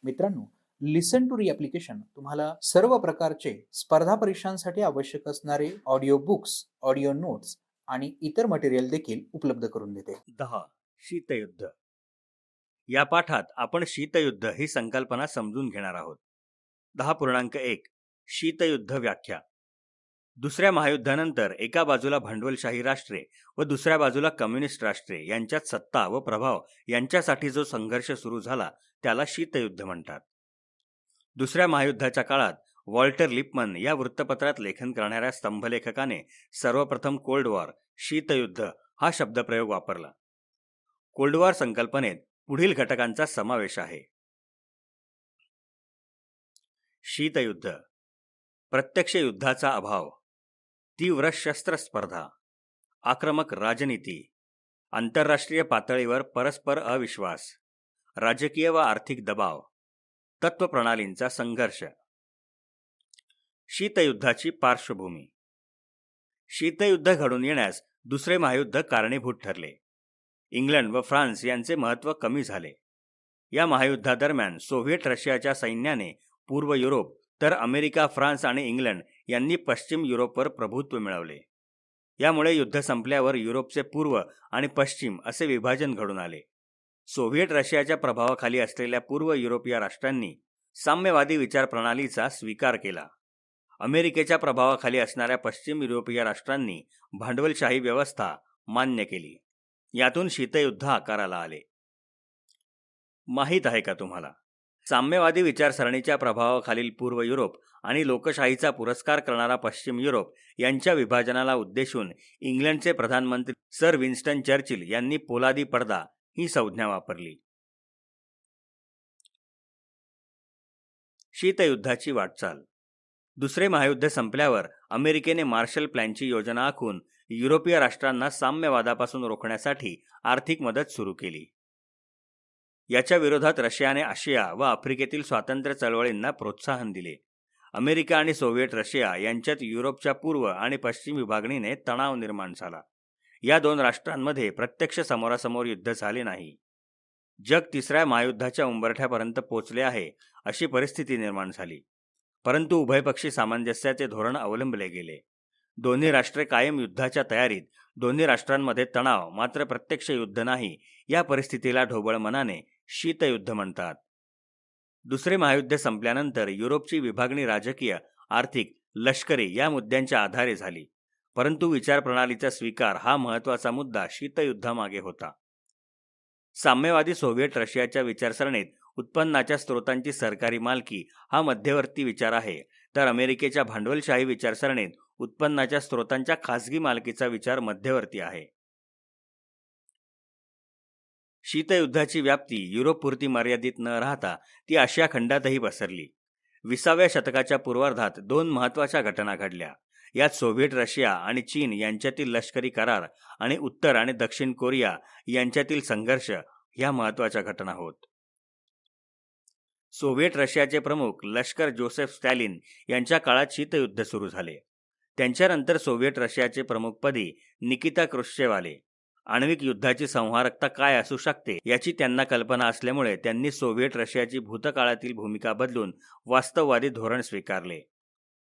मित्रांनो, लिसन टू री ॲप्लिकेशन तुम्हाला सर्व प्रकारचे स्पर्धा परीक्षांसाठी आवश्यक असणारे ऑडिओ बुक्स, ऑडिओ नोट्स आणि इतर मटेरियल देखील उपलब्ध करून देते. 10. शीतयुद्ध. या पाठात आपण शीतयुद्ध ही संकल्पना समजून घेणार आहोत. 10.1 शीतयुद्ध व्याख्या. दुसऱ्या महायुद्धानंतर एका बाजूला भांडवलशाही राष्ट्रे व दुसऱ्या बाजूला कम्युनिस्ट राष्ट्रे यांच्यात सत्ता व प्रभाव यांच्यासाठी जो संघर्ष सुरू झाला त्याला शीतयुद्ध म्हणतात. दुसऱ्या महायुद्धाच्या काळात वॉल्टर लिपमन या वृत्तपत्रात लेखन करणाऱ्या स्तंभलेखकाने सर्वप्रथम कोल्ड वॉर शीतयुद्ध हा शब्दप्रयोग वापरला. कोल्ड वॉर संकल्पनेत पुढील घटकांचा समावेश आहे. शीतयुद्ध. प्रत्यक्ष युद्धाचा अभाव, तीव्र शस्त्र स्पर्धा, आक्रमक राजनीती, आंतरराष्ट्रीय पातळीवर परस्पर अविश्वास, राजकीय व आर्थिक दबाव, तत्वप्रणालींचा संघर्ष. शीतयुद्धाची पार्श्वभूमी. शीतयुद्ध घडून येण्यास दुसरे महायुद्ध कारणीभूत ठरले. इंग्लंड व फ्रान्स यांचे महत्त्व कमी झाले. या महायुद्धादरम्यान सोव्हिएट रशियाच्या सैन्याने पूर्व युरोप तर अमेरिका, फ्रान्स आणि इंग्लंड यांनी पश्चिम युरोपवर प्रभुत्व मिळवले. यामुळे युद्ध संपल्यावर युरोपचे पूर्व आणि पश्चिम असे विभाजन घडून आले. सोव्हिएट रशियाच्या प्रभावाखाली असलेल्या पूर्व युरोपीय राष्ट्रांनी साम्यवादी विचारप्रणालीचा स्वीकार केला. अमेरिकेच्या प्रभावाखाली असणाऱ्या पश्चिम युरोपीय राष्ट्रांनी भांडवलशाही व्यवस्था मान्य केली. यातून शीतयुद्ध आकाराला आले. माहीत आहे का तुम्हाला, साम्यवादी विचारसरणीच्या प्रभावाखालील पूर्व युरोप आणि लोकशाहीचा पुरस्कार करणारा पश्चिम युरोप यांच्या विभाजनाला उद्देशून इंग्लंडचे प्रधानमंत्री सर विन्स्टन चर्चिल यांनी पोलादी पडदा ही संज्ञा वापरली. शीतयुद्धाची वाटचाल. दुसरे महायुद्ध संपल्यावर अमेरिकेने मार्शल प्लॅनची योजना आखून युरोपीय राष्ट्रांना साम्यवादापासून रोखण्यासाठी आर्थिक मदत सुरू केली. याच्या विरोधात रशियाने आशिया व आफ्रिकेतील स्वातंत्र्य चळवळींना प्रोत्साहन दिले. अमेरिका आणि सोव्हिएट रशिया यांच्यात युरोपच्या पूर्व आणि पश्चिम विभागणीने तणाव निर्माण झाला. या दोन राष्ट्रांमध्ये प्रत्यक्ष समोरासमोर युद्ध झाले नाही. जग तिसऱ्या महायुद्धाच्या उंबरठ्यापर्यंत पोचले आहे अशी परिस्थिती निर्माण झाली. परंतु उभयपक्षी सामंजस्याचे धोरण अवलंबले गेले. दोन्ही राष्ट्रे कायम युद्धाच्या तयारीत. दोन्ही राष्ट्रांमध्ये तणाव, मात्र प्रत्यक्ष युद्ध नाही. या परिस्थितीला ढोबळ मनाने शीतयुद्ध म्हणतात. दुसरे महायुद्ध संपल्यानंतर युरोपची विभागणी राजकीय, आर्थिक, लष्करी या मुद्द्यांच्या आधारे झाली. परंतु विचारप्रणालीचा स्वीकार हा महत्त्वाचा मुद्दा शीतयुद्धामागे होता. साम्यवादी सोव्हिएट रशियाच्या विचारसरणीत उत्पन्नाच्या स्रोतांची सरकारी मालकी हा मध्यवर्ती विचार आहे, तर अमेरिकेच्या भांडवलशाही विचारसरणीत उत्पन्नाच्या स्रोतांच्या खासगी मालकीचा विचार मध्यवर्ती आहे. शीतयुद्धाची व्याप्ती युरोपपुरती मर्यादित न राहता ती आशिया खंडातही पसरली. 20व्या शतकाच्या पूर्वार्धात दोन महत्त्वाच्या घटना घडल्या. यात सोव्हिएट रशिया आणि चीन यांच्यातील लष्करी करार आणि उत्तर आणि दक्षिण कोरिया यांच्यातील संघर्ष ह्या महत्त्वाच्या घटना होत. सोव्हिएट रशियाचे प्रमुख लष्कर जोसेफ स्टॅलिन यांच्या काळात शीतयुद्ध सुरू झाले. त्यांच्यानंतर सोव्हिएट रशियाचे प्रमुखपदी निकिता क्रुश्चेव आले. आण्विक युद्धाची संहारकता काय असू शकते याची त्यांना कल्पना असल्यामुळे त्यांनी सोव्हिएट रशियाची भूतकाळातील भूमिका बदलून वास्तववादी धोरण स्वीकारले.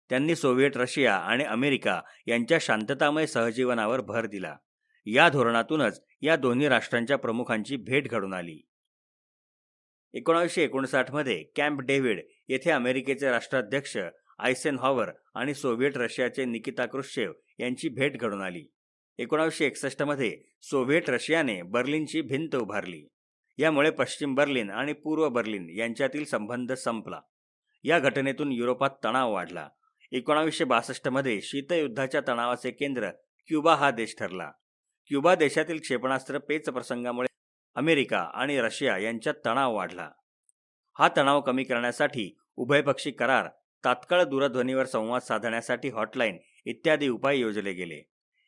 त्यांनी सोव्हिएट रशिया आणि अमेरिका यांच्या शांततामय सहजीवनावर भर दिला. या धोरणातूनच या दोन्ही राष्ट्रांच्या प्रमुखांची भेट घडून आली. 1959 मध्ये कॅम्प डेव्हिड येथे अमेरिकेचे राष्ट्राध्यक्ष आयसेनहॉवर आणि सोव्हिएट रशियाचे निकिता क्रुश्चेव यांची भेट घडून आली. 1961 मध्ये सोव्हिएट रशियाने बर्लिनची भिंत उभारली. यामुळे पश्चिम बर्लिन आणि पूर्व बर्लिन यांच्यातील संबंध संपला. या घटनेतून युरोपात तणाव वाढला. 1962 मध्ये शीतयुद्धाच्या तणावाचे केंद्र क्युबा हा देश ठरला. क्युबा देशातील क्षेपणास्त्र पेच प्रसंगामुळे अमेरिका आणि रशिया यांच्यात तणाव वाढला. हा तणाव कमी करण्यासाठी उभयपक्षी करार, तात्काळ दूरध्वनीवर संवाद साधण्यासाठी हॉटलाईन इत्यादी उपाय योजले गेले.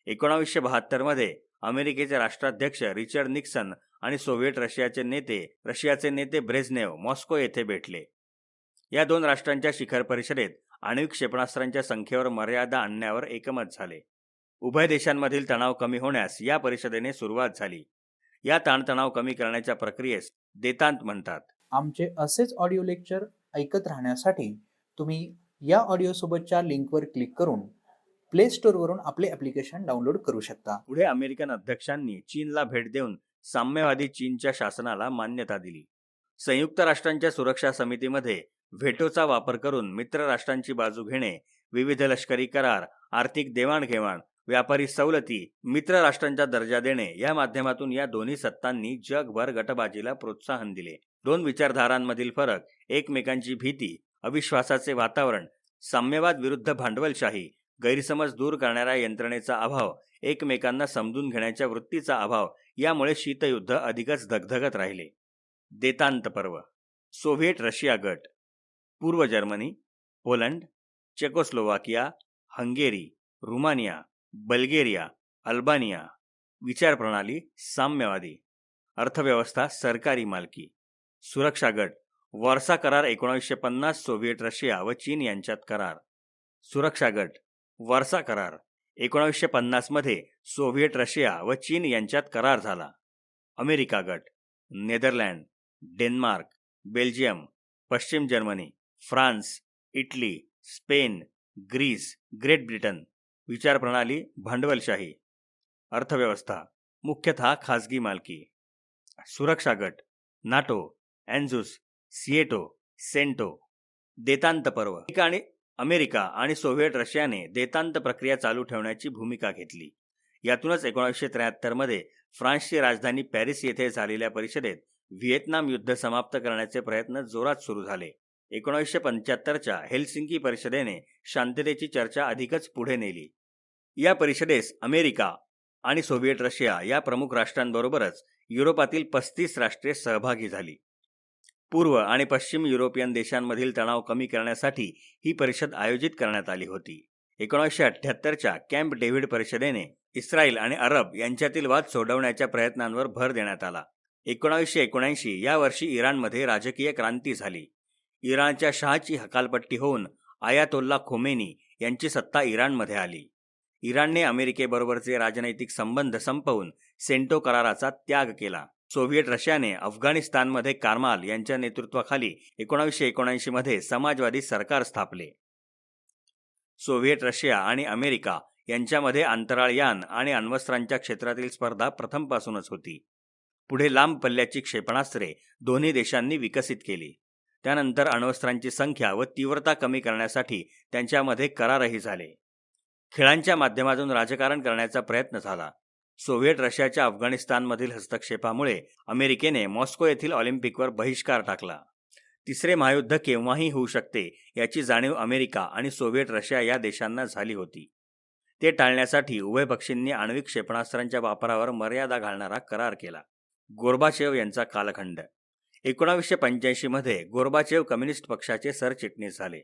1972 मध्ये अमेरिकेचे राष्ट्राध्यक्ष रिचर्ड निक्सन आणि सोव्हिएट रशियाचे नेते ब्रेझनेव मॉस्को येथे भेटले. या दोन राष्ट्रांच्या शिखर परिषदेत आण्विक क्षेपणास्त्रांच्या संख्येवर मर्यादा आणण्यावर एकमत झाले. उभय देशांमधील तणाव कमी होण्यास या परिषदेने सुरुवात झाली. या ताणतणाव कमी करण्याच्या प्रक्रियेस देतांत म्हणतात. आमचे असेच ऑडिओ लेक्चर ऐकत राहण्यासाठी तुम्ही या ऑडिओसोबतच्या लिंकवर क्लिक करून प्ले स्टोअरवरून आपले ॲप्लिकेशन डाउनलोड करू शकता. पुढे अमेरिकन अध्यक्षांनी चीनला भेट देऊन साम्यवादी चीनच्या शासनाला मान्यता दिली. संयुक्त राष्ट्रांच्या सुरक्षा समितीमध्ये व्हेटोचा वापर करून मित्र राष्ट्रांची बाजू घेणे, विविध लष्करी करार, आर्थिक देवाणघेवाण, व्यापारी सवलती, मित्र राष्ट्रांचा दर्जा देणे या माध्यमातून या दोन्ही सत्तांनी जगभर गटबाजीला प्रोत्साहन दिले. दोन विचारधारांमधील फरक, एकमेकांची भीती, अविश्वासाचे वातावरण, साम्यवाद विरुद्ध भांडवलशाही, गैरसमज दूर करणाऱ्या यंत्रणेचा अभाव, एकमेकांना समजून घेण्याच्या वृत्तीचा अभाव यामुळे शीतयुद्ध अधिकच धगधगत राहिले. देतांत पर्व. सोव्हिएट रशिया गट, पूर्व Germany, Poland, Czechoslovakia, Hungary, Romania, Bulgaria, Albania. विचारप्रणाली साम्यवादी, अर्थव्यवस्था सरकारी मालकी. सुरक्षा गट, वॉर्सा करार 1950 सोव्हिएट रशिया व चीन यांच्यात करार. सुरक्षा गट, वॉर्सा करार 1950 मध्ये सोव्हिएट रशिया व चीन यांच्यात करार झाला. अमेरिका गट, नेदरलँड, डेन्मार्क, बेल्जियम, पश्चिम Germany, France, Italy, Spain, Greece, Great Britain. विचारप्रणाली भांडवलशाही, अर्थव्यवस्था मुख्यतः खाजगी मालकी. सुरक्षा गट, नाटो, एन्झुस, सिएटो, सेंटो. देतांत पर्व. अमेरिका आणि सोव्हिएट रशियाने देतांत प्रक्रिया चालू ठेवण्याची भूमिका घेतली. यातूनच 1973 मध्ये फ्रान्सची राजधानी पॅरिस येथे झालेल्या परिषदेत व्हिएतनाम युद्ध समाप्त करण्याचे प्रयत्न जोरात सुरू झाले. 1975च्या हेल्सिंकी परिषदेने शांततेची चर्चा अधिकच पुढे नेली. या परिषदेस अमेरिका आणि सोव्हिएट रशिया या प्रमुख राष्ट्रांबरोबरच युरोपातील 35 राष्ट्रे सहभागी झाली. पूर्व आणि पश्चिम युरोपियन देशांमधील तणाव कमी करण्यासाठी ही परिषद आयोजित करण्यात आली होती. 1978च्या कॅम्प डेव्हिड परिषदेने इस्रायल आणि अरब यांच्यातील वाद सोडवण्याच्या प्रयत्नांवर भर देण्यात आला. 1979 या वर्षी इराणमध्ये राजकीय क्रांती झाली. इराणच्या शहाची हकालपट्टी होऊन आयातोल्ला खोमेनी यांची सत्ता इराणमध्ये आली. इराणने अमेरिकेबरोबरचे राजनैतिक संबंध संपवून सेंटो कराराचा त्याग केला. सोव्हिएट रशियाने अफगाणिस्तानमध्ये कारमाल यांच्या नेतृत्वाखाली 1979 मध्ये समाजवादी सरकार स्थापले. सोव्हिएट रशिया आणि अमेरिका यांच्यामध्ये अंतराळयान आणि अण्वस्त्रांच्या क्षेत्रातील स्पर्धा प्रथमपासूनच होती. पुढे लांब पल्ल्याची क्षेपणास्त्रे दोन्ही देशांनी विकसित केली. त्यानंतर अण्वस्त्रांची संख्या व तीव्रता कमी करण्यासाठी त्यांच्यामध्ये करारही झाले. खेळांच्या माध्यमातून राजकारण करण्याचा प्रयत्न झाला. सोव्हिएट रशियाच्या अफगाणिस्तानमधील हस्तक्षेपामुळे अमेरिकेने मॉस्को येथील ऑलिम्पिकवर बहिष्कार टाकला. तिसरे महायुद्ध केव्हाही होऊ शकते याची जाणीव अमेरिका आणि सोव्हिएट रशिया या देशांना झाली होती. ते टाळण्यासाठी उभय पक्षींनी आण्विक क्षेपणास्त्रांच्या वापरावर मर्यादा घालणारा करार केला. गोर्बाचेव यांचा कालखंड. 1985 मध्ये गोर्बाचेव कम्युनिस्ट पक्षाचे सरचिटणीस झाले.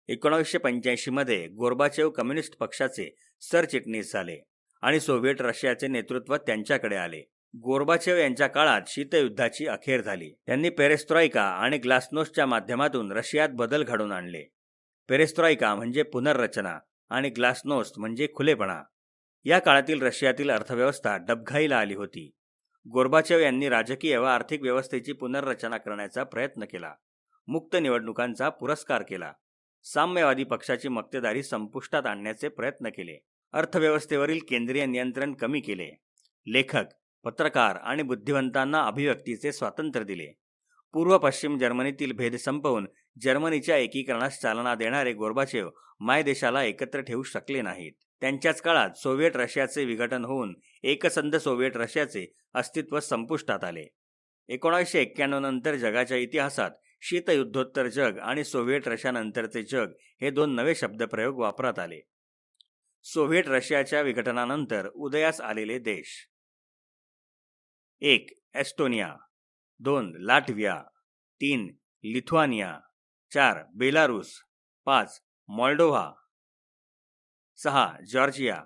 1985 मध्ये गोर्बाचेव कम्युनिस्ट पक्षाचे सरचिटणीस झाले आणि सोव्हिएट रशियाचे नेतृत्व त्यांच्याकडे आले. गोर्बाचेव यांच्या काळात शीतयुद्धाची अखेर झाली. त्यांनी पेरेस्ट्रॉइका आणि ग्लासनोस्टच्या माध्यमातून रशियात बदल घडवून आणले. पेरेस्ट्रॉइका म्हणजे पुनर्रचना आणि ग्लासनोस्ट म्हणजे खुलेपणा. या काळातील रशियातील अर्थव्यवस्था डबघाईला आली होती. गोर्बाचेव यांनी राजकीय व आर्थिक व्यवस्थेची पुनर्रचना करण्याचा प्रयत्न केला. मुक्त निवडणुकांचा पुरस्कार केला. साम्यवादी पक्षाची मक्तेदारी संपुष्टात आणण्याचे प्रयत्न केले. अर्थव्यवस्थेवरील केंद्रीय नियंत्रण कमी केले. लेखक, पत्रकार आणि बुद्धिवंतांना अभिव्यक्तीचे स्वातंत्र्य दिले. पूर्व पश्चिम जर्मनीतील भेद संपवून जर्मनीच्या एकीकरणास चालना देणारे गोर्बाचेव मायदेशाला एकत्र ठेवू शकले नाहीत. त्यांच्याच काळात सोव्हिएट रशियाचे विघटन होऊन एकसंध सोव्हिएट रशियाचे अस्तित्व संपुष्टात आले. 1991 नंतर जगाच्या इतिहासात शीतयुद्धोत्तर जग आणि सोव्हिएट रशियानंतरचे जग हे दोन नवे शब्दप्रयोग वापरात आले. सोव्हिएट रशियाच्या विघटनानंतर उदयास आलेले देश: 1. Estonia, 2. Latvia, 3. Lithuania, 4. Belarus, 5. Moldova, 6. Georgia,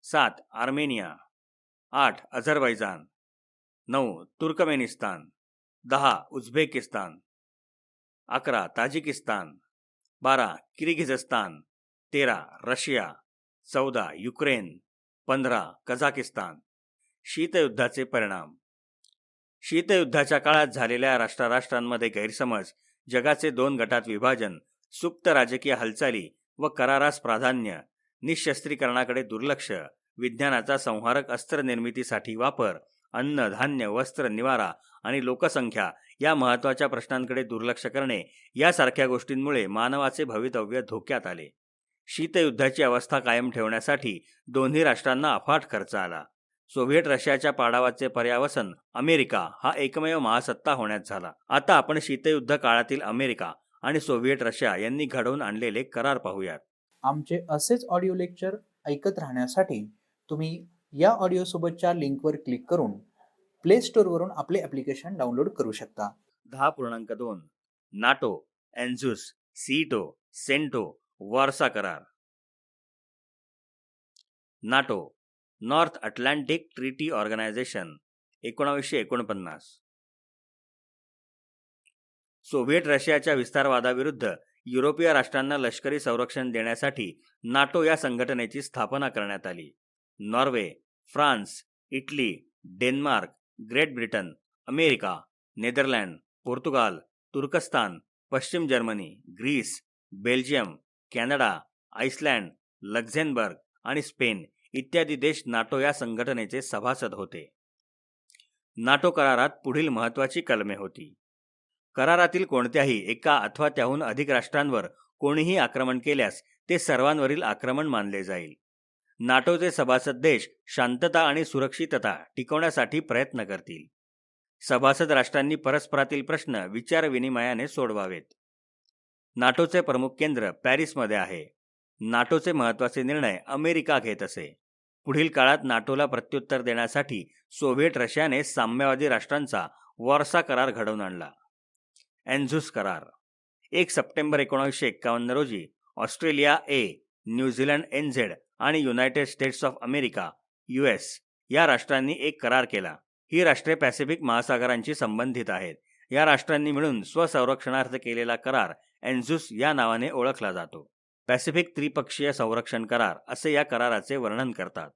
7. Armenia, 8. Azerbaijan, 9. Turkmenistan, 10. Uzbekistan, 11. Tajikistan, 12. Kyrgyzstan, 13. Russia, 14. Ukraine, 15. Kazakhstan. शीतयुद्धाचे परिणाम: शीतयुद्धाच्या काळात झालेल्या राष्ट्रांमध्ये गैरसमज, जगाचे 2 गटात विभाजन, सुप्त राजकीय हालचाली व करारास प्राधान्य, निशस्त्रीकरणाकडे दुर्लक्ष, विज्ञानाचा संहारक अस्त्र निर्मितीसाठी वापर, अन्न, धान्य, वस्त्र, निवारा आणि लोकसंख्या या महत्त्वाच्या प्रश्नांकडे दुर्लक्ष करणे यासारख्या गोष्टींमुळे मानवाचे भवितव्य धोक्यात आले. शीतयुद्धाची अवस्था कायम ठेवण्यासाठी दोन्ही राष्ट्रांना अफाट खर्च आला. सोव्हिएट रशियाच्या पाडावाचे पर्यावसन अमेरिका हा एकमेव महासत्ता होण्यात झाला. आता आपण शीतयुद्ध काळातील अमेरिका आणि सोव्हिएट रशिया यांनी घडवून आणलेले करार पाहूयात. आमचे असेच ऑडिओ लेक्चर ऐकत राहण्यासाठी तुम्ही या ऑडिओसोबतच्या लिंकवर क्लिक करून प्ले स्टोअरवरून आपले ॲप्लिकेशन डाउनलोड करू शकता. 10.2 NATO, ANZUS, SEATO, CENTO, Warsaw करार. NATO, North Atlantic Treaty Organization, 1949. Soviet रशियाच्या विस्तारवादाविरुद्ध युरोपीय राष्ट्रांना लष्करी संरक्षण देण्यासाठी नाटो या संघटनेची स्थापना करण्यात आली. Norway, France, Italy, Denmark, Great Britain, America, Netherland, Portugal, तुर्कस्तान, पश्चिम Germany, Greece, Belgium, Canada, Iceland, Luxembourg आणि स्पेन इत्यादी देश नाटो या संघटनेचे सभासद होते. नाटो करारात पुढील महत्त्वाची कलमे होती. करारातील कोणत्याही एका अथवा त्याहून अधिक राष्ट्रांवर कोणीही आक्रमण केल्यास ते सर्वांवरील आक्रमण मानले जाईल. नाटोचे सभासद देश शांतता आणि सुरक्षितता टिकवण्यासाठी प्रयत्न करतील. सभासद राष्ट्रांनी परस्परातील प्रश्न विचारविनिमयाने सोडवावेत. नाटोचे प्रमुख केंद्र पॅरिसमध्ये आहे. नाटोचे महत्त्वाचे निर्णय अमेरिका घेत असे. पुढील काळात नाटोला प्रत्युत्तर देण्यासाठी सोव्हिएट रशियाने साम्यवादी राष्ट्रांचा वॉर्सा करार घडवून आणला. एन्झुस करार 1 सप्टेंबर 1951 रोजी ऑस्ट्रेलिया ए, न्यूझीलंड NZ आणि United states of America US या राष्ट्रांनी एक करार केला. ही राष्ट्रे पॅसिफिक महासागरांशी संबंधित आहेत. या राष्ट्रांनी मिळून स्वसंरक्षणार्थ केलेला करार एन्झुस या नावाने ओळखला जातो. पॅसिफिक त्रिपक्षीय संरक्षण करार असे या कराराचे वर्णन करतात.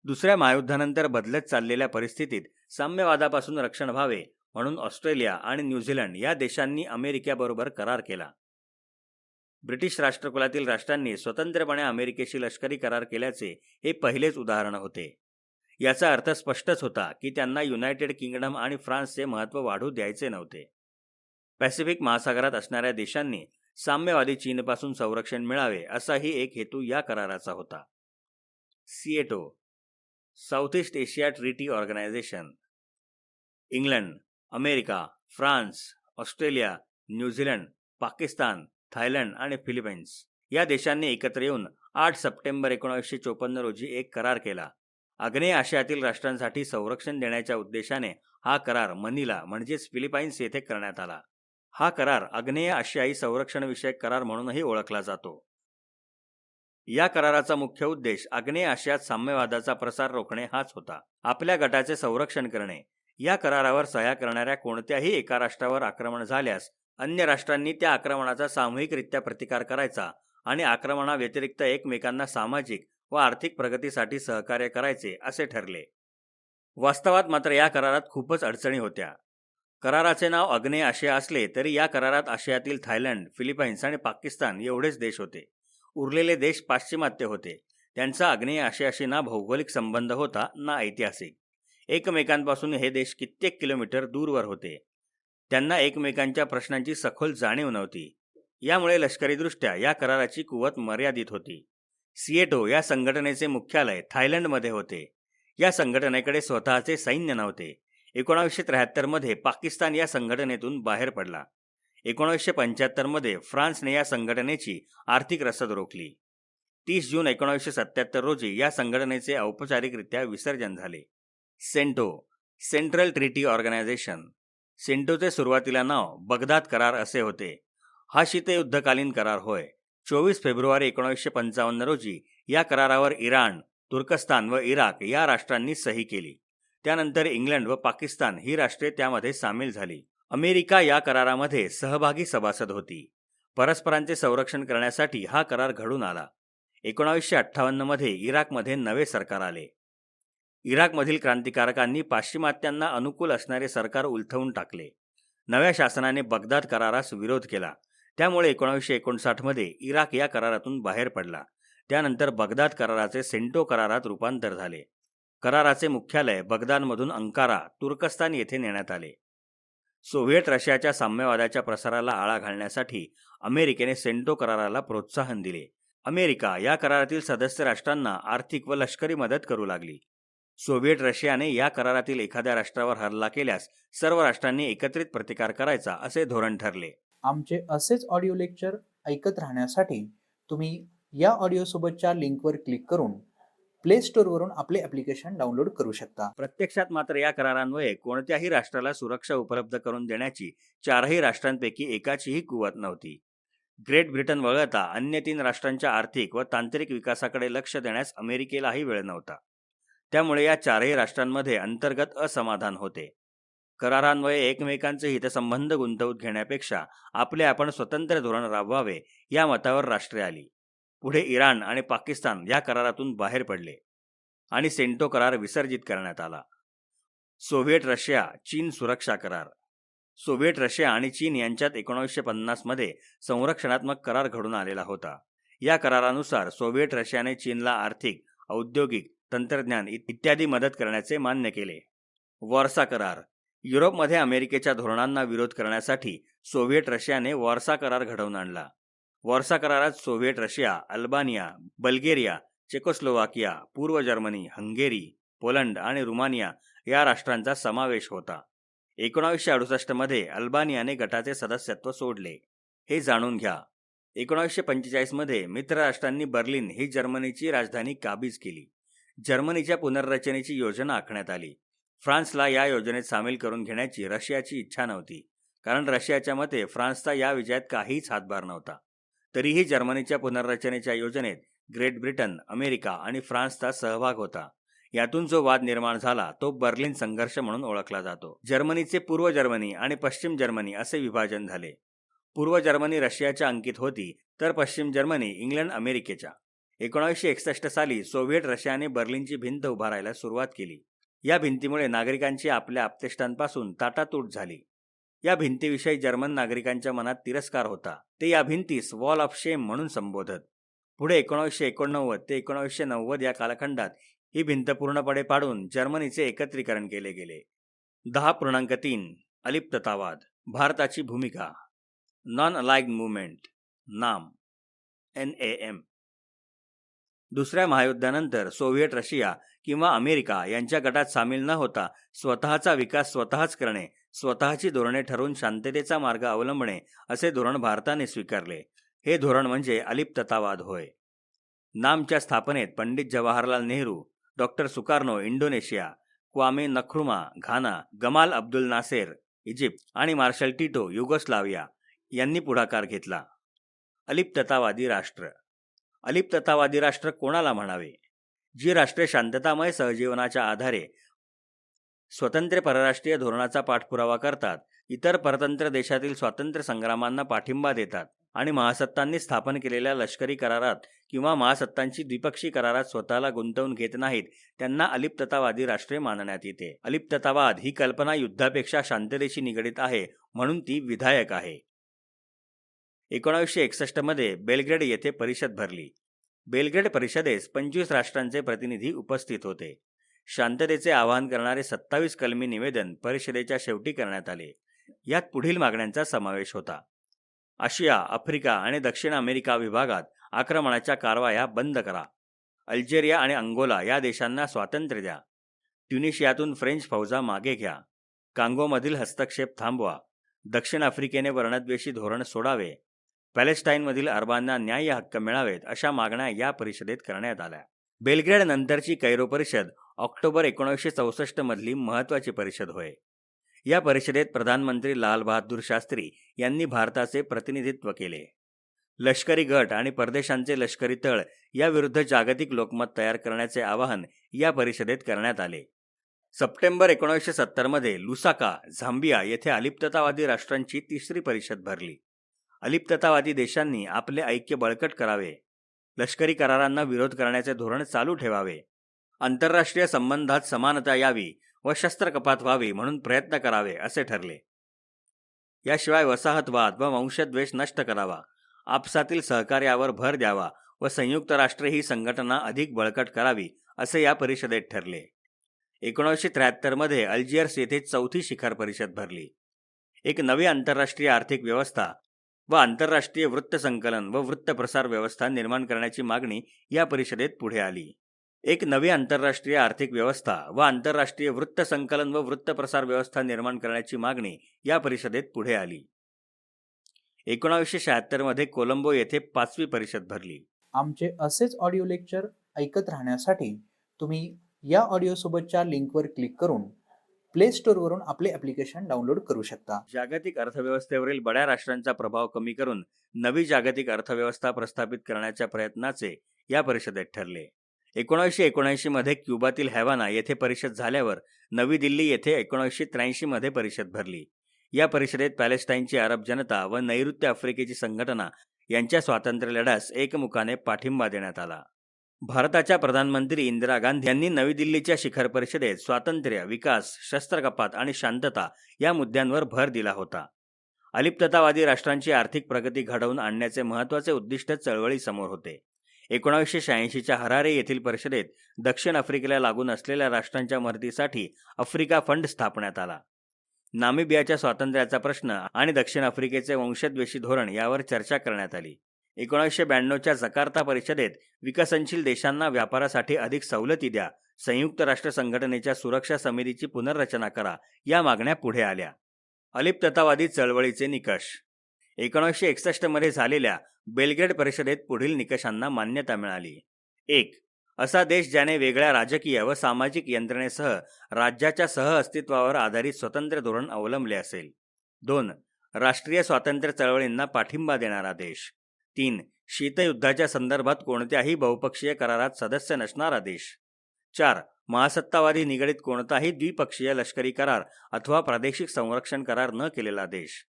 दुसऱ्या महायुद्धानंतर बदलत चाललेल्या परिस्थितीत साम्यवादापासून रक्षण व्हावे म्हणून ऑस्ट्रेलिया आणि न्यूझीलंड या देशांनी अमेरिकेबरोबर करार केला. ब्रिटिश राष्ट्रकुलातील राष्ट्रांनी स्वतंत्रपणे अमेरिकेशी लष्करी करार केल्याचे हे पहिलेच उदाहरण होते. याचा अर्थ स्पष्टच होता की त्यांना युनायटेड किंगडम आणि फ्रान्सचे महत्त्व वाढू द्यायचे नव्हते. पॅसिफिक महासागरात असणाऱ्या देशांनी साम्यवादी चीनपासून संरक्षण मिळावे असाही एक हेतू या कराराचा होता. SEATO, South East Asia Treaty Organization. England, America, France, Australia, New Zealand, Pakistan, Thailand आणि फिलिपाईन्स या देशांनी एकत्र येऊन 8 सप्टेंबर 1954 रोजी एक करार केला. आग्नेय आशियातील राष्ट्रांसाठी संरक्षण देण्याच्या उद्देशाने हा करार मनिला म्हणजेच फिलिपाईन्स येथे करण्यात आला. हा करार आग्नेय आशियाई संरक्षणविषयक करार म्हणूनही ओळखला जातो. या कराराचा मुख्य उद्देश आग्नेय आशियात साम्यवादाचा प्रसार रोखणे हाच होता. आपल्या गटाचे संरक्षण करणे. या करारावर सह्या करणाऱ्या कोणत्याही एका राष्ट्रावर आक्रमण झाल्यास अन्य राष्ट्रांनी त्या आक्रमणाचा सामूहिकरित्या प्रतिकार करायचा आणि आक्रमणाव्यतिरिक्त एकमेकांना सामाजिक व आर्थिक प्रगतीसाठी सहकार्य करायचे असे ठरले. वास्तवात मात्र या करारात खूपच अडचणी होत्या. कराराचे नाव आग्नेय आशिया असले तरी या करारात आशियातील थायलंड, फिलिपाईन्स आणि पाकिस्तान एवढेच देश होते. उरलेले देश पाश्चिमात्य होते. त्यांचा आग्नेय आशियाशी ना भौगोलिक संबंध होता ना ऐतिहासिक. एकमेकांपासून हे देश कित्येक किलोमीटर दूरवर होते. त्यांना एकमेकांच्या प्रश्नांची सखोल जाणीव नव्हती. यामुळे लष्करीदृष्ट्या या कराराची कुवत मर्यादित होती. सिएटो या संघटनेचे मुख्यालय थायलंडमध्ये होते. या संघटनेकडे स्वतःचे सैन्य नव्हते. 1973 मध्ये पाकिस्तान या संघटनेतून बाहेर पडला. 1975 मध्ये फ्रान्सने या संघटनेची आर्थिक रसद रोखली. 30 जून 1977 रोजी या संघटनेचे औपचारिकरित्या विसर्जन झाले. CENTO, Central Treaty Organization. सेंटोचे सुरुवातीला नाव बगदाद करार असे होते. हा शीतयुद्धकालीन करार होय. 24 फेब्रुवारी 1955 रोजी या करारावर इराण, तुर्कस्तान व इराक या राष्ट्रांनी सही केली. त्यानंतर इंग्लंड व पाकिस्तान ही राष्ट्रे त्यामध्ये सामील झाली. अमेरिका या करारामध्ये सहभागी सभासद होती. परस्परांचे संरक्षण करण्यासाठी हा करार घडून आला. 1958 मध्ये इराकमध्ये नवे सरकार आले. इराकमधील क्रांतिकारकांनी पाश्चिमात्यांना अनुकूल असणारे सरकार उलथवून टाकले. नव्या शासनाने बगदाद करारास विरोध केला. त्यामुळे 1959 मध्ये इराक या करारातून बाहेर पडला. त्यानंतर बगदाद कराराचे सेंटो करारात रूपांतर झाले. कराराचे मुख्यालय बगदादमधून अंकारा, तुर्कस्तान येथे नेण्यात आले. सोव्हिएट रशियाच्या साम्यवादाच्या प्रसाराला आळा घालण्यासाठी अमेरिकेने सेंटो कराराला प्रोत्साहन दिले. अमेरिका या करारातील सदस्य राष्ट्रांना आर्थिक व लष्करी मदत करू लागली. सोव्हिएट रशियाने या करारातील एखाद्या राष्ट्रावर हल्ला केल्यास सर्व राष्ट्रांनी एकत्रित प्रतिकार करायचा असे धोरण ठरले. आमचे असेच ऑडिओ लेक्चर ऐकत राहण्यासाठी तुम्ही या ऑडिओसोबतच्या लिंकवर क्लिक करून प्ले स्टोअरवरून आपले ॲप्लिकेशन डाउनलोड करू शकता. प्रत्यक्षात मात्र या करारान्वये कोणत्याही राष्ट्राला सुरक्षा उपलब्ध करून देण्याची चारही राष्ट्रांपैकी एकाचीही कुवत नव्हती. ग्रेट ब्रिटन वगळता अन्य 3 राष्ट्रांच्या आर्थिक व तांत्रिक विकासाकडे लक्ष देण्यास अमेरिकेलाही वेळ नव्हता. त्यामुळे या चारही राष्ट्रांमध्ये अंतर्गत असमाधान होते. करारान्वये एकमेकांचे हितसंबंध गुंतवून घेण्यापेक्षा आपले आपण स्वतंत्र धोरण राबवावे या मतावर राष्ट्रे आली. पुढे इराण आणि पाकिस्तान या करारातून बाहेर पडले आणि सेंटो करार विसर्जित करण्यात आला. सोव्हिएट रशिया चीन सुरक्षा करार. सोव्हिएट रशिया आणि चीन यांच्यात 1950 मध्ये संरक्षणात्मक करार घडून आलेला होता. या करारानुसार सोव्हिएट रशियाने चीनला आर्थिक, औद्योगिक, तंत्रज्ञान इत्यादी मदत करण्याचे मान्य केले. वॉर्सा करार. युरोपमध्ये अमेरिकेच्या धोरणांना विरोध करण्यासाठी सोव्हिएट रशियाने वॉर्सा करार घडवून आणला. वॉर्सा करारात Soviet Russia, Albania, Bulgaria, Czechoslovakia, पूर्व जर्मनी, हंगेरी, पोलंड आणि रुमानिया या राष्ट्रांचा समावेश होता. 1968 मध्ये अल्बानियाने गटाचे सदस्यत्व सोडले. हे जाणून घ्या. 1945 मध्ये मित्र राष्ट्रांनी बर्लिन ही जर्मनीची राजधानी काबीज केली. जर्मनीच्या पुनर्रचनेची योजना आखण्यात आली. फ्रान्सला या योजनेत सामील करून घेण्याची रशियाची इच्छा नव्हती, कारण रशियाच्या मते फ्रान्सचा या विजयात काहीच हातभार नव्हता. तरीही जर्मनीच्या पुनर्रचनेच्या योजनेत ग्रेट ब्रिटन, अमेरिका आणि फ्रान्सचा सहभाग होता. यातून जो वाद निर्माण झाला तो बर्लिन संघर्ष म्हणून ओळखला जातो. जर्मनीचे पूर्व जर्मनी आणि पश्चिम जर्मनी असे विभाजन झाले. पूर्व जर्मनी रशियाच्या अंकित होती, तर पश्चिम जर्मनी इंग्लंड अमेरिकेच्या. 1961 साली सोव्हिएट रशियाने बर्लिनची भिंत उभारायला सुरुवात केली. या भिंतीमुळे नागरिकांची आपल्या आप्तेष्टांपासून ताटातूट झाली. या भिंतीविषयी जर्मन नागरिकांच्या मनात तिरस्कार होता. ते या भिंतीस वॉल ऑफ शेम म्हणून संबोधत. पुढे 1989 ते 1990 या कालखंडात ही भिंत पूर्णपणे पाडून जर्मनीचे एकत्रीकरण केले गेले. 10.3 अलिप्ततावाद. भारताची भूमिका. Non aligned movement. NAM NAM. दुसऱ्या महायुद्धानंतर सोव्हिएट रशिया किंवा अमेरिका यांच्या गटात सामील न होता स्वतःचा विकास स्वतःच करणे, स्वतःची धोरणे ठरवून शांततेचा मार्ग अवलंबणे असे धोरण भारताने स्वीकारले. हे धोरण म्हणजे अलिप्ततावाद होय. नामच्या स्थापनेत Pandit Jawaharlal Nehru, doctor Sukarno Indonesia, Kwame Nkrumah Ghana, Gamal Abdul Nasser Egypt आणि मार्शल टिटो युगोस्लाविया यांनी पुढाकार घेतला. अलिप्ततावादी राष्ट्र. अलिप्ततावादी राष्ट्र कोणाला म्हणावे? जी राष्ट्रे शांततामय सहजीवनाच्या आधारे स्वतंत्र परराष्ट्रीय धोरणाचा पाठपुरावा करतात, इतर परतंत्र देशातील स्वातंत्र्य संग्रामांना पाठिंबा देतात आणि महासत्तांनी स्थापन केलेल्या लष्करी करारात किंवा महासत्तांची द्विपक्षी करारात स्वतःला गुंतवून घेत नाहीत, त्यांना अलिप्ततावादी राष्ट्रे मानण्यात येते. अलिप्ततावाद ही कल्पना युद्धापेक्षा शांततेशी निगडीत आहे, म्हणून ती विधायक आहे. 1961 मध्ये बेलग्रेड येथे परिषद भरली. बेलग्रेड परिषदेस 25 राष्ट्रांचे प्रतिनिधी उपस्थित होते. शांततेचे आवाहन करणारे 27 कलमी निवेदन परिषदेच्या शेवटी करण्यात आले. यात पुढील मागण्यांचा समावेश होता. आशिया, आफ्रिका आणि दक्षिण अमेरिका विभागात आक्रमणाच्या कारवाया बंद करा. अल्जेरिया आणि अंगोला या देशांना स्वातंत्र्य द्या. ट्युनिशियातून फ्रेंच फौजा मागे घ्या. कांगोमधील हस्तक्षेप थांबवा. दक्षिण आफ्रिकेने वर्णद्वेषी धोरण सोडावे. पॅलेस्टाईनमधील अरबांना न्याय्य हक्क मिळावेत अशा मागण्या या परिषदेत करण्यात आल्या. बेलग्रेड नंतरची कैरो परिषद ऑक्टोबर 1964 मधली महत्त्वाची परिषद होय. या परिषदेत प्रधानमंत्री लाल बहादूर शास्त्री यांनी भारताचे प्रतिनिधित्व केले. लष्करी गट आणि परदेशांचे लष्करी तळ याविरुद्ध जागतिक लोकमत तयार करण्याचे आवाहन या परिषदेत करण्यात आले. सप्टेंबर 1970 मध्ये लुसाका, झांबिया येथे अलिप्ततावादी राष्ट्रांची तिसरी परिषद भरली. अलिप्ततावादी देशांनी आपले ऐक्य बळकट करावे, लष्करी करारांना विरोध करण्याचे धोरण चालू ठेवावे आंतरराष्ट्रीय संबंधात समानता यावी व शस्त्रकपात व्हावी म्हणून प्रयत्न करावे असे ठरले. याशिवाय वसाहतवाद व वंशद्वेष नष्ट करावा, आपसातील सहकार्यावर भर द्यावा व संयुक्त राष्ट्रे ही संघटना अधिक बळकट करावी असे या परिषदेत ठरले. 1973 मध्ये अल्जियर्स येथे चौथी शिखर परिषद भरली. एक नवी आंतरराष्ट्रीय आर्थिक व्यवस्था व आंतरराष्ट्रीय वृत्त संकलन व वृत्त प्रसार व्यवस्था निर्माण करण्याची मागणी या परिषदेत पुढे आली. एक नवी आंतरराष्ट्रीय आर्थिक व्यवस्था व आंतरराष्ट्रीय वृत्त संकलन व वृत्त प्रसार व्यवस्था निर्माण करण्याची मागणी या परिषदेत पुढे आली. 1976 मध्ये कोलंबो येथे 5वी परिषद भरली. आमचे असेच ऑडिओ लेक्चर ऐकत राहण्यासाठी तुम्ही या ऑडिओ सोबतच्या लिंकवर क्लिक करून प्ले स्टोअरवरून आपले ॲप्लिकेशन डाउनलोड करू शकता. जागतिक अर्थव्यवस्थेवरील बड्या राष्ट्रांचा प्रभाव कमी करून नवी जागतिक अर्थव्यवस्था प्रस्थापित करण्याच्या प्रयत्नाचे या परिषदेत ठरले. 1979 मध्ये क्युबातील हॅवाना येथे परिषद झाल्यावर नवी दिल्ली येथे 1983 मध्ये परिषद भरली. या परिषदेत पॅलेस्टाईनची अरब जनता व नैऋत्य आफ्रिकेची संघटना यांच्या स्वातंत्र्य लढ्यास एकमुखाने पाठिंबा देण्यात आला. भारताच्या प्रधानमंत्री इंदिरा गांधी यांनी नवी दिल्लीच्या शिखर परिषदेत स्वातंत्र्य, विकास, शस्त्रकपात आणि शांतता या मुद्द्यांवर भर दिला होता. अलिप्ततावादी राष्ट्रांची आर्थिक प्रगती घडवून आणण्याचे महत्त्वाचे उद्दिष्ट चळवळीसमोर होते. 1986च्या हरारे येथील परिषदेत दक्षिण आफ्रिकेला लागून असलेल्या राष्ट्रांच्या मदतीसाठी आफ्रिका फंड स्थापण्यात आला. नामिबियाच्या स्वातंत्र्याचा प्रश्न आणि दक्षिण आफ्रिकेचे वंशद्वेषी धोरण यावर चर्चा करण्यात आली. 1992च्या जकार्ता परिषदेत विकसनशील देशांना व्यापारासाठी अधिक सवलती द्या, संयुक्त राष्ट्र संघटनेच्या सुरक्षा समितीची पुनर्रचना करा या मागण्या पुढे आल्या. अलिप्ततावादी चळवळीचे निकष. 1961 मध्ये झालेल्या बेलग्रेड परिषदेत पुढील निकषांना मान्यता मिळाली. 1. असा देश ज्याने वेगळ्या राजकीय व सामाजिक यंत्रणेसह राज्याच्या सहअस्तित्वावर आधारित स्वतंत्र धोरण अवलंबले असेल. 2. राष्ट्रीय स्वातंत्र्य चळवळींना पाठिंबा देणारा देश. 3. शीतयुद्धाच्या संदर्भात कोणत्याही बहुपक्षीय करारात सदस्य नसणारा देश. 4. महासत्तावादी निगडीत कोणताही द्विपक्षीय लष्करी करार अथवा प्रादेशिक संरक्षण करार न केलेला देश.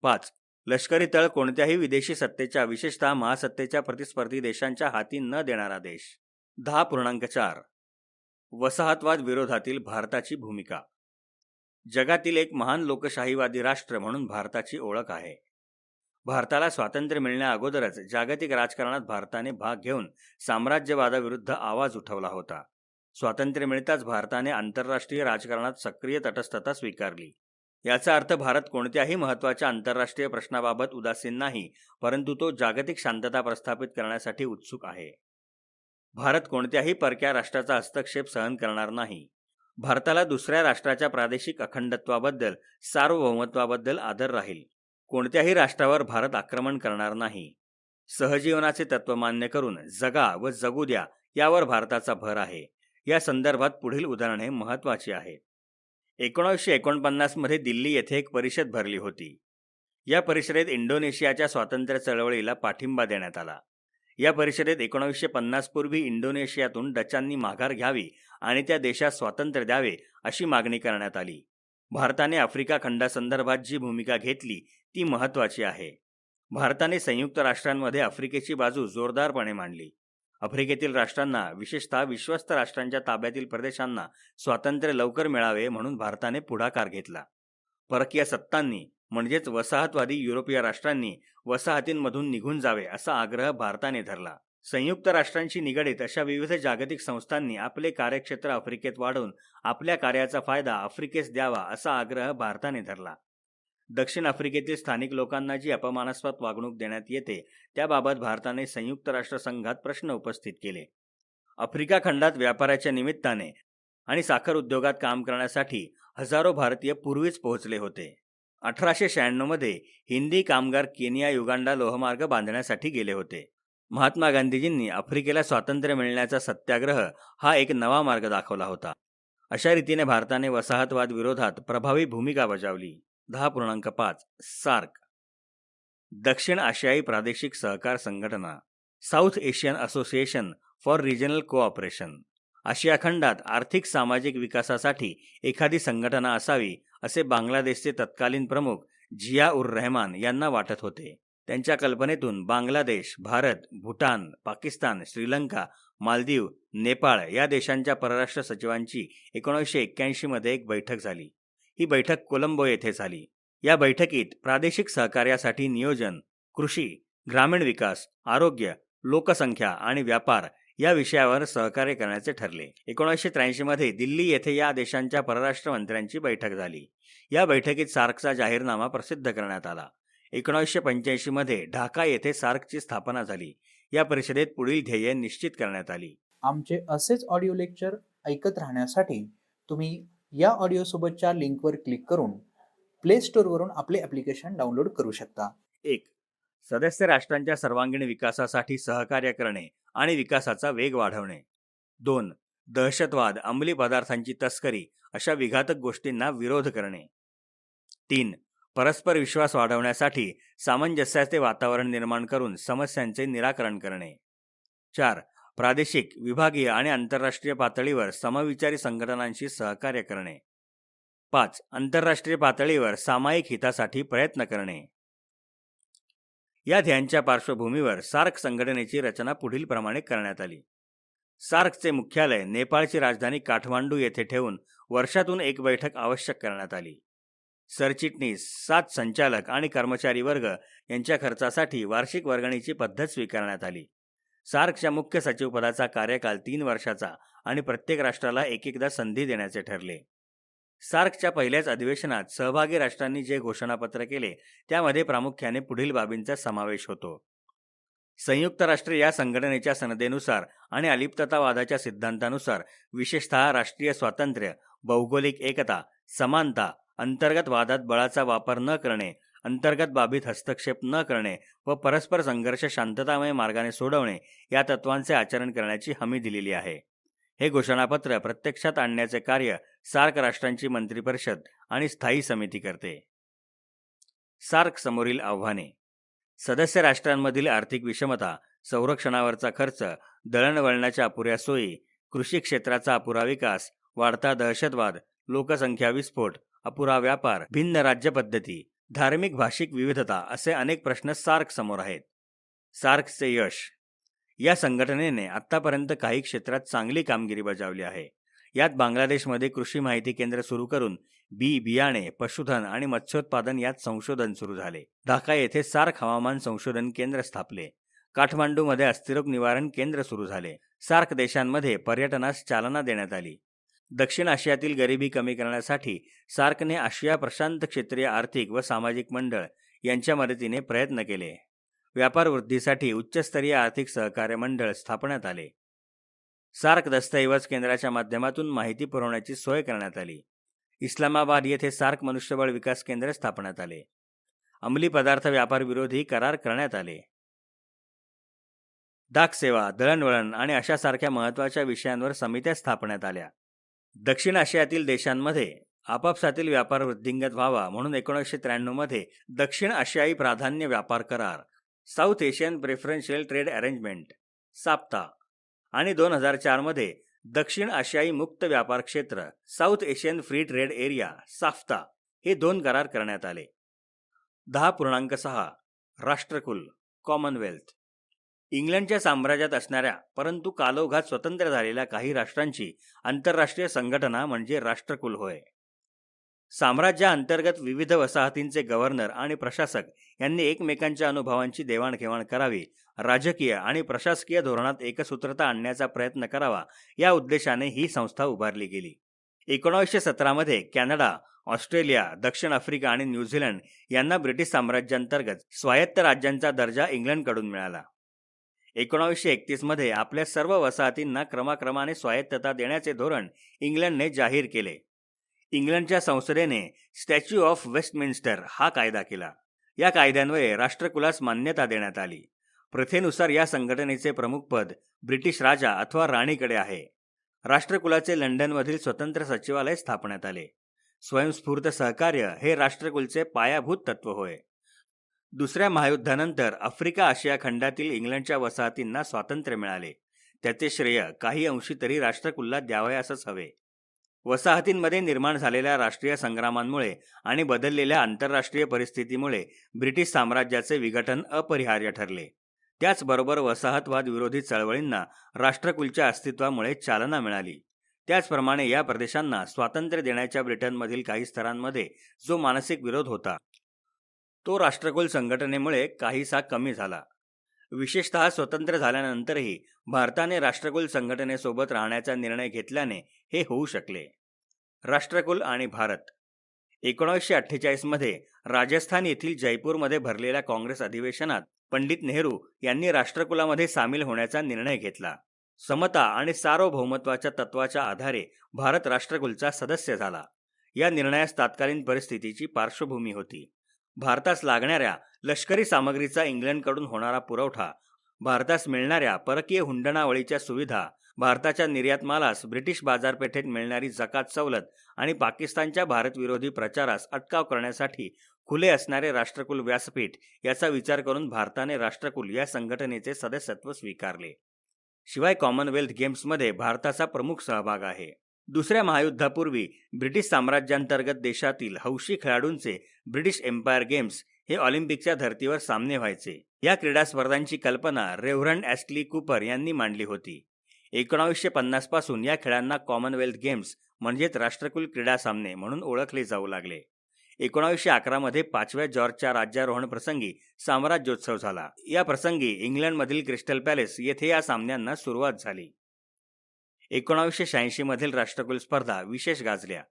5. लष्करी तळ कोणत्याही विदेशी सत्तेच्या, विशेषतः महासत्तेच्या प्रतिस्पर्धी देशांच्या हाती न देणारा देश. 10.4. वसाहतवाद विरोधातील भारताची भूमिका. जगातील एक महान लोकशाहीवादी राष्ट्र म्हणून भारताची ओळख आहे. भारताला स्वातंत्र्य मिळण्या अगोदरच जागतिक राजकारणात भारताने भाग घेऊन साम्राज्यवादाविरुद्ध आवाज उठवला होता. स्वातंत्र्य मिळताच भारताने आंतरराष्ट्रीय राजकारणात सक्रिय तटस्थता स्वीकारली. याचा अर्थ भारत कोणत्याही महत्त्वाच्या आंतरराष्ट्रीय प्रश्नाबाबत उदासीन नाही, परंतु तो जागतिक शांतता प्रस्थापित करण्यासाठी उत्सुक आहे. भारत कोणत्याही परक्या राष्ट्राचा हस्तक्षेप सहन करणार नाही. भारताला दुसऱ्या राष्ट्राच्या प्रादेशिक अखंडत्वाबद्दल, सार्वभौमत्वाबद्दल आदर राहील. कोणत्याही राष्ट्रावर भारत आक्रमण करणार नाही. सहजीवनाचे तत्त्व मान्य करून जगा व जगू द्या यावर भारताचा भर आहे. या संदर्भात पुढील उदाहरणे महत्त्वाची आहेत. 1949 मध्ये दिल्ली येथे एक परिषद भरली होती. या परिषदेत इंडोनेशियाच्या स्वातंत्र्य चळवळीला पाठिंबा देण्यात आला. या परिषदेत 1950 पूर्वी इंडोनेशियातून डचांनी माघार घ्यावी आणि त्या देशात स्वातंत्र्य द्यावे अशी मागणी करण्यात आली. भारताने आफ्रिका खंडासंदर्भात जी भूमिका घेतली ती महत्त्वाची आहे. भारताने संयुक्त राष्ट्रांमध्ये आफ्रिकेची बाजू जोरदारपणे मांडली. आफ्रिकेतील राष्ट्रांना, विशेषतः विश्वस्त राष्ट्रांच्या ताब्यातील प्रदेशांना स्वातंत्र्य लवकर मिळावे म्हणून भारताने पुढाकार घेतला. परकीय सत्तांनी म्हणजेच वसाहतवादी युरोपीय राष्ट्रांनी वसाहतींमधून निघून जावे असा आग्रह भारताने धरला. संयुक्त राष्ट्रांशी निगडीत अशा विविध जागतिक संस्थांनी आपले कार्यक्षेत्र आफ्रिकेत वाढवून आपल्या कार्याचा फायदा आफ्रिकेस द्यावा असा आग्रह भारताने धरला. दक्षिण आफ्रिकेतील स्थानिक लोकांना जी अपमानास्पद वागणूक देण्यात येते त्याबाबत भारताने संयुक्त राष्ट्र संघात प्रश्न उपस्थित केले. आफ्रिका खंडात व्यापाराच्या निमित्ताने आणि साखर उद्योगात काम करण्यासाठी हजारो भारतीय पूर्वीच पोहोचले होते. 1896 मध्ये हिंदी कामगार केनिया युगांडा लोहमार्ग बांधण्यासाठी गेले होते. महात्मा गांधीजींनी आफ्रिकेला स्वातंत्र्य मिळण्याचा सत्याग्रह हा एक नवा मार्ग दाखवला होता. अशा रीतीने भारताने वसाहतवाद विरोधात प्रभावी भूमिका बजावली. 10.5 सार्क, दक्षिण आशियाई प्रादेशिक सहकार संघटना, South Asian Association for Regional Cooperation. आशिया खंडात आर्थिक सामाजिक विकासासाठी एखादी संघटना असावी असे बांगलादेशचे तत्कालीन प्रमुख झिया उर रहमान यांना वाटत होते. त्यांच्या कल्पनेतून बांगलादेश, भारत, भूटान, पाकिस्तान, श्रीलंका, मालदीव, नेपाळ या देशांच्या परराष्ट्र सचिवांची 1981 मध्ये एक बैठक झाली. ही बैठक कोलंबो येथे झाली. या बैठकीत प्रादेशिक सहकार्यासाठी नियोजन, कृषी, ग्रामीण विकास, आरोग्य, लोकसंख्या आणि व्यापार या विषयावर सहकार्य करण्याचे ठरले. 1983 मध्ये दिल्ली येथे या देशांच्या परराष्ट्र मंत्र्यांची बैठक झाली. या बैठकीत सार्कचा जाहीरनामा प्रसिद्ध करण्यात आला. 1985 मध्ये ढाका येथे सार्कची स्थापना झाली. या परिषदेत पुढील ध्येये निश्चित करण्यात आली. आमचे असेच ऑडिओ लेक्चर ऐकत राहण्यासाठी तुम्ही या ऑडिओसोबतच्या लिंकवर क्लिक करून प्ले स्टोअरवरून आपले ॲप्लिकेशन डाउनलोड करू शकता. 1. सदस्य राष्ट्रांच्या सर्वांगीण विकासासाठी सहकार्य करणे आणि विकासाचा वेग वाढवणे. 2. दहशतवाद, अंमली पदार्थांची तस्करी अशा विघातक गोष्टींना विरोध करणे. 3. परस्पर विश्वास वाढवण्यासाठी सामंजस्याचे वातावरण निर्माण करून समस्यांचे निराकरण करणे. 4. प्रादेशिक, विभागीय आणि आंतरराष्ट्रीय पातळीवर समविचारी संघटनांशी सहकार्य करणे. 5. आंतरराष्ट्रीय पातळीवर सामायिक हितासाठी प्रयत्न करणे. या ध्येयांच्या पार्श्वभूमीवर सार्क संघटनेची रचना पुढील प्रमाणे करण्यात आली. सार्कचे मुख्यालय नेपाळची राजधानी काठमांडू येथे ठेवून वर्षातून एक बैठक आवश्यक करण्यात आली. सरचिटणीस, 7 संचालक आणि कर्मचारी वर्ग यांच्या खर्चासाठी वार्षिक वर्गणीची पद्धत स्वीकारण्यात आली. सार्कच्या मुख्य सचिवपदाचा कार्यकाल 3 वर्षाचा आणि प्रत्येक राष्ट्राला एकदा संधी देण्याचे ठरले. सार्कच्या पहिल्याच अधिवेशनात सहभागी राष्ट्रांनी जे घोषणापत्र केले त्यामध्ये प्रामुख्याने पुढील बाबींचा समावेश होतो. संयुक्त राष्ट्रे या संघटनेच्या सनदेनुसार आणि अलिप्ततावादाच्या सिद्धांतानुसार विशेषतः राष्ट्रीय स्वातंत्र्य, भौगोलिक एकता, समानता, अंतर्गत वादात बळाचा वापर न करणे, अंतर्गत बाबीत हस्तक्षेप न करणे व परस्पर संघर्ष शांततामय मार्गाने सोडवणे या तत्वांचे आचरण करण्याची हमी दिलेली आहे. हे घोषणापत्र प्रत्यक्षात आणण्याचे कार्य सार्क राष्ट्रांची मंत्रिपरिषद आणि स्थायी समिती करते. सार्क समोरील आव्हाने. सदस्य राष्ट्रांमधील आर्थिक विषमता, संरक्षणावरचा खर्च, दळणवळणाच्या अपुऱ्या सोयी, कृषी क्षेत्राचा अपुरा विकास, वाढता दहशतवाद, लोकसंख्या विस्फोट, अपुरा व्यापार, भिन्न राज्य पद्धती, धार्मिक भाषिक विविधता असे अनेक प्रश्न सार्क समोर आहेत. सार्कचे यश. या संघटनेने आतापर्यंत काही क्षेत्रात चांगली कामगिरी बजावली आहे. यात बांगलादेशमध्ये कृषी माहिती केंद्र सुरू करून बियाणे, पशुधन आणि मत्स्योत्पादन यात संशोधन सुरू झाले. ढाका येथे सार्क हवामान संशोधन केंद्र स्थापले. काठमांडूमध्ये अस्थिरोग निवारण केंद्र सुरू झाले. सार्क देशांमध्ये पर्यटनास चालना देण्यात आली. दक्षिण आशियातील गरिबी कमी करण्यासाठी सार्कने आशिया प्रशांत क्षेत्रीय आर्थिक व सामाजिक मंडळ यांच्या मदतीने प्रयत्न केले. व्यापार वृद्धीसाठी उच्चस्तरीय आर्थिक सहकार्य मंडळ स्थापण्यात आले. सार्क दस्तऐवज केंद्राच्या माध्यमातून माहिती पुरवण्याची सोय करण्यात आली. इस्लामाबाद येथे सार्क मनुष्यबळ विकास केंद्र स्थापण्यात आले. अंमली पदार्थ व्यापार विरोधी करार करण्यात आले. डाक सेवा, दळणवळण आणि अशा सारख्या महत्त्वाच्या विषयांवर समित्या स्थापण्यात आल्या. दक्षिण आशियातील देशांमध्ये आपापसातील व्यापार वृद्धिंगत व्हावा म्हणून 1993 मध्ये दक्षिण आशियाई प्राधान्य व्यापार करार, South Asian Preferential Trade Arrangement SAPTA आणि 2004 मध्ये दक्षिण आशियाई मुक्त व्यापार क्षेत्र South Asian Free Trade Area SAFTA हे 2 करार करण्यात आले. 10.6 राष्ट्रकुल कॉमनवेल्थ. इंग्लंडच्या साम्राज्यात असणाऱ्या परंतु कालोघात स्वतंत्र झालेल्या काही राष्ट्रांची आंतरराष्ट्रीय संघटना म्हणजे राष्ट्रकुल होय. साम्राज्याअंतर्गत विविध वसाहतींचे गव्हर्नर आणि प्रशासक यांनी एकमेकांच्या अनुभवांची देवाणघेवाण करावी, राजकीय आणि प्रशासकीय धोरणात एकसूत्रता आणण्याचा प्रयत्न करावा या उद्देशाने ही संस्था उभारली गेली. 1917 मध्ये कॅनडा, ऑस्ट्रेलिया, दक्षिण आफ्रिका आणि न्यूझीलंड यांना ब्रिटिश साम्राज्याअंतर्गत स्वायत्त राज्यांचा दर्जा इंग्लंडकडून मिळाला. 1931 मध्ये आपल्या सर्व वसाहतींना क्रमाक्रमाने स्वायत्तता देण्याचे धोरण इंग्लंडने जाहीर केले. इंग्लंडच्या संसदेने स्टॅच्यू ऑफ वेस्टमिन्स्टर हा कायदा केला. या कायद्यान्वये राष्ट्रकुलास मान्यता देण्यात आली. प्रथेनुसार या संघटनेचे प्रमुखपद ब्रिटिश राजा अथवा राणीकडे आहे. राष्ट्रकुलाचे लंडनमधील स्वतंत्र सचिवालय स्थापण्यात आले. स्वयंस्फूर्त सहकार्य हे राष्ट्रकुलचे पायाभूत तत्व होय. दुसऱ्या महायुद्धानंतर आफ्रिका आशिया खंडातील इंग्लंडच्या वसाहतींना स्वातंत्र्य मिळाले. त्याचे श्रेय काही अंशी तरी राष्ट्रकुलला द्यावयासच हवे. वसाहतींमध्ये निर्माण झालेल्या राष्ट्रीय संग्रामांमुळे आणि बदललेल्या आंतरराष्ट्रीय परिस्थितीमुळे ब्रिटिश साम्राज्याचे विघटन अपरिहार्य ठरले. त्याचबरोबर वसाहतवाद विरोधी चळवळींना राष्ट्रकुलच्या अस्तित्वामुळे चालना मिळाली. त्याचप्रमाणे या प्रदेशांना स्वातंत्र्य देण्याच्या ब्रिटनमधील काही स्तरांमध्ये जो मानसिक विरोध होता तो राष्ट्रकुल संघटनेमुळे काहीसा कमी झाला. विशेषतः स्वतंत्र झाल्यानंतरही भारताने राष्ट्रकुल संघटनेसोबत राहण्याचा निर्णय घेतल्याने हे होऊ शकले. राष्ट्रकुल आणि भारत. 1948 मध्ये राजस्थान येथील जयपूरमध्ये भरलेल्या काँग्रेस अधिवेशनात पंडित नेहरू यांनी राष्ट्रकुलामध्ये सामील होण्याचा निर्णय घेतला. समता आणि सार्वभौमत्वाच्या तत्वाच्या आधारे भारत राष्ट्रकुलचा सदस्य झाला. या निर्णयास तत्कालीन परिस्थितीची पार्श्वभूमी होती. भारतास लागणाऱ्या लष्करी सामग्रीचा इंग्लंडकडून होणारा पुरवठा, भारतास मिळणाऱ्या परकीय हुंडणावळीच्या सुविधा, भारताच्या निर्यात मालास ब्रिटिश बाजारपेठेत मिळणारी जकात सवलत आणि पाकिस्तानच्या भारतविरोधी प्रचारास अटकाव करण्यासाठी खुले असणारे राष्ट्रकुल व्यासपीठ याचा विचार करून भारताने राष्ट्रकुल या संघटनेचे सदस्यत्व स्वीकारले. शिवाय कॉमनवेल्थ गेम्समध्ये भारताचा प्रमुख सहभाग आहे. दुसऱ्या महायुद्धापूर्वी ब्रिटिश साम्राज्यांतर्गत देशातील हौशी खेळाडूंचे ब्रिटिश एम्पायर गेम्स हे ऑलिम्पिकच्या धर्तीवर सामने व्हायचे. या क्रीडा स्पर्धांची कल्पना रेव्हरंड ॲस्टली कूपर यांनी मांडली होती. 1950 पासून या खेळांना कॉमनवेल्थ गेम्स म्हणजेच राष्ट्रकुल क्रीडा सामने म्हणून ओळखले जाऊ लागले. 1911 मध्ये 5व्या जॉर्जच्या राज्यारोहण प्रसंगी साम्राज्योत्सव झाला. या प्रसंगी इंग्लंडमधील क्रिस्टल पॅलेस येथे या सामन्यांना सुरुवात झाली. 1986 मधील राष्ट्रकुल स्पर्धा विशेष गाजल्या.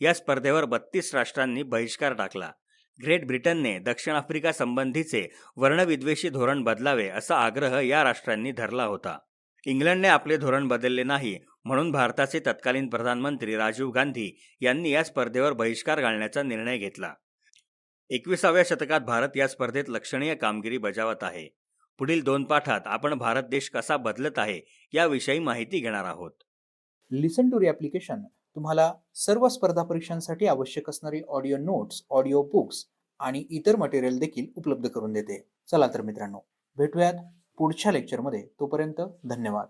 या स्पर्धेवर 32 राष्ट्रांनी बहिष्कार टाकला. ग्रेट ब्रिटनने दक्षिण आफ्रिका संबंधीचे वर्णविद्वेषी धोरण बदलावे असा आग्रह या राष्ट्रांनी धरला होता. इंग्लंडने आपले धोरण बदलले नाही म्हणून भारताचे तत्कालीन प्रधानमंत्री राजीव गांधी यांनी या स्पर्धेवर बहिष्कार घालण्याचा निर्णय घेतला. 21व्या शतकात भारत या स्पर्धेत लक्षणीय कामगिरी बजावत आहे. पुढील 2 पाठात आपण भारत देश कसा बदलत आहे याविषयी माहिती घेणार आहोत. लिसन टू ॲप्लिकेशन तुम्हाला सर्व स्पर्धा परीक्षांसाठी आवश्यक असणारी ऑडिओ नोट्स, ऑडिओ बुक्स आणि इतर मटेरियल देखील उपलब्ध करून देते. चला तर मित्रांनो, भेटूयात पुढच्या लेक्चरमध्ये. तोपर्यंत धन्यवाद.